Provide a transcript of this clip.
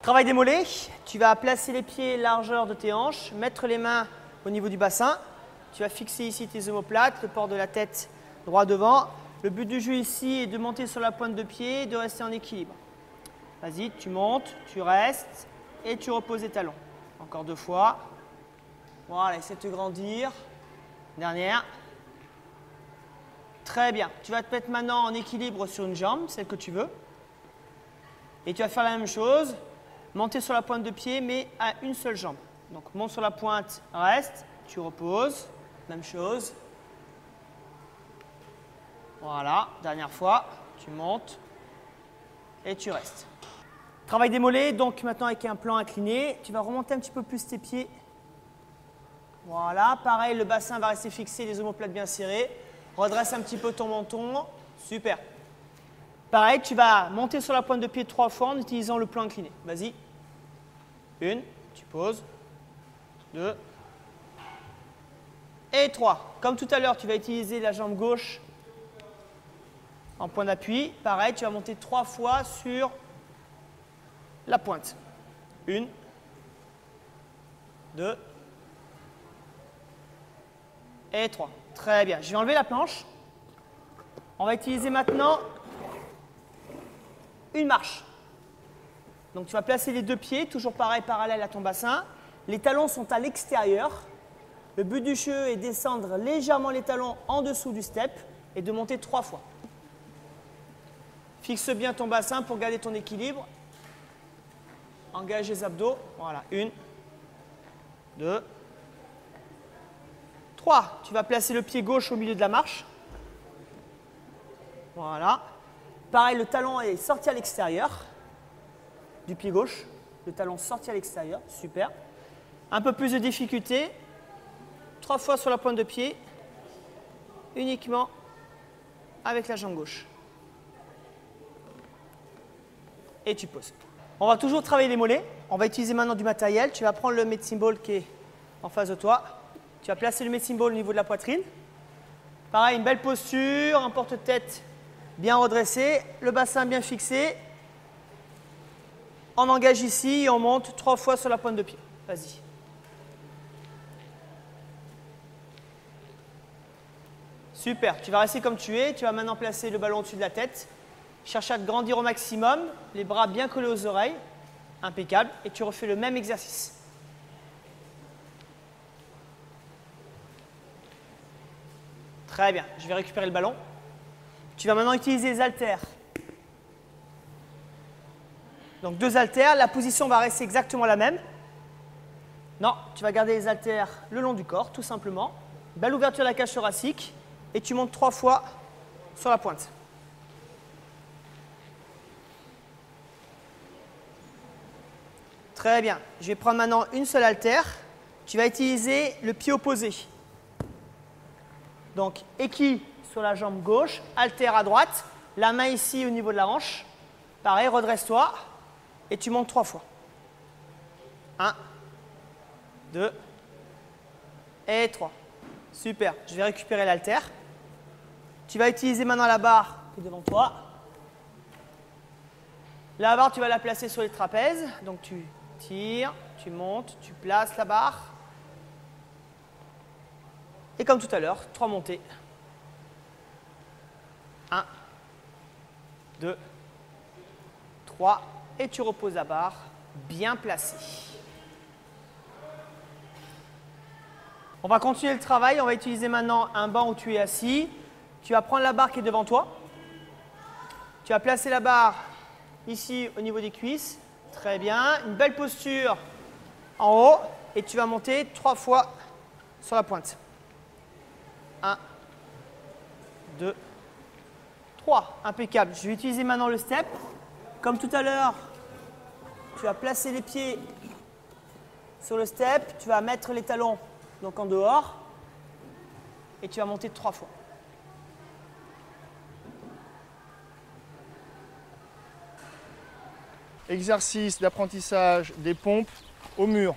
Travail des mollets, tu vas placer les pieds largeur de tes hanches, mettre les mains au niveau du bassin. Tu vas fixer ici tes omoplates, le port de la tête droit devant. Le but du jeu ici est de monter sur la pointe de pied et de rester en équilibre. Vas-y, tu montes, tu restes et tu reposes les talons. Encore 2 fois. Voilà, essaie de te grandir. Dernière. Très bien. Tu vas te mettre maintenant en équilibre sur une jambe, celle que tu veux. Et tu vas faire la même chose. Monter sur la pointe de pied, mais à une seule jambe. Donc, monte sur la pointe, reste, tu reposes. Même chose. Voilà, dernière fois. Tu montes et tu restes. Travail des mollets, donc maintenant avec un plan incliné. Tu vas remonter un petit peu plus tes pieds. Voilà, pareil, le bassin va rester fixé, les omoplates bien serrées. Redresse un petit peu ton menton. Super. Pareil, tu vas monter sur la pointe de pied 3 fois en utilisant le plan incliné. Vas-y. 1, tu poses. 2. Et 3. Comme tout à l'heure, tu vas utiliser la jambe gauche en point d'appui. Pareil, tu vas monter 3 fois sur la pointe. 1, 2 et 3. Très bien. Je vais enlever la planche. On va utiliser maintenant une marche. Donc, tu vas placer les 2 pieds, toujours pareil, parallèle à ton bassin. Les talons sont à l'extérieur. Le but du jeu est de descendre légèrement les talons en dessous du step et de monter 3 fois. Fixe bien ton bassin pour garder ton équilibre. Engage les abdos. Voilà. 1, 2, 3. Tu vas placer le pied gauche au milieu de la marche. Voilà. Pareil, le talon est sorti à l'extérieur du pied gauche. Le talon sorti à l'extérieur. Super. Un peu plus de difficulté. 3 fois sur la pointe de pied. Uniquement avec la jambe gauche. Et tu poses. On va toujours travailler les mollets. On va utiliser maintenant du matériel. Tu vas prendre le medicine ball qui est en face de toi. Tu vas placer le medicine ball au niveau de la poitrine. Pareil, une belle posture, un porte-tête bien redressé, le bassin bien fixé. On engage ici et on monte 3 fois sur la pointe de pied. Vas-y. Super, tu vas rester comme tu es. Tu vas maintenant placer le ballon au-dessus de la tête. Cherche à te grandir au maximum, les bras bien collés aux oreilles. Impeccable. Et tu refais le même exercice. Très bien, je vais récupérer le ballon. Tu vas maintenant utiliser les haltères. Donc 2 haltères, la position va rester exactement la même. Non, tu vas garder les haltères le long du corps, tout simplement. Belle ouverture de la cage thoracique. Et tu montes 3 fois sur la pointe. Très bien. Je vais prendre maintenant une seule haltère. Tu vas utiliser le pied opposé. Donc, équille sur la jambe gauche, haltère à droite, la main ici au niveau de la hanche. Pareil, redresse-toi et tu montes 3 fois. 1, 2 et 3. Super. Je vais récupérer l'haltère. Tu vas utiliser maintenant la barre qui est devant toi. La barre, tu vas la placer sur les trapèzes. Donc, tu tires, tu montes, tu places la barre. Et comme tout à l'heure, 3 montées. 1, 2, 3. Et tu reposes la barre bien placée. On va continuer le travail. On va utiliser maintenant un banc où tu es assis. Tu vas prendre la barre qui est devant toi. Tu vas placer la barre ici au niveau des cuisses. Très bien. Une belle posture en haut. Et tu vas monter 3 fois sur la pointe. 1, 2, 3. Impeccable. Je vais utiliser maintenant le step. Comme tout à l'heure, tu vas placer les pieds sur le step. Tu vas mettre les talons donc en dehors. Et tu vas monter 3 fois. Exercice d'apprentissage des pompes au mur.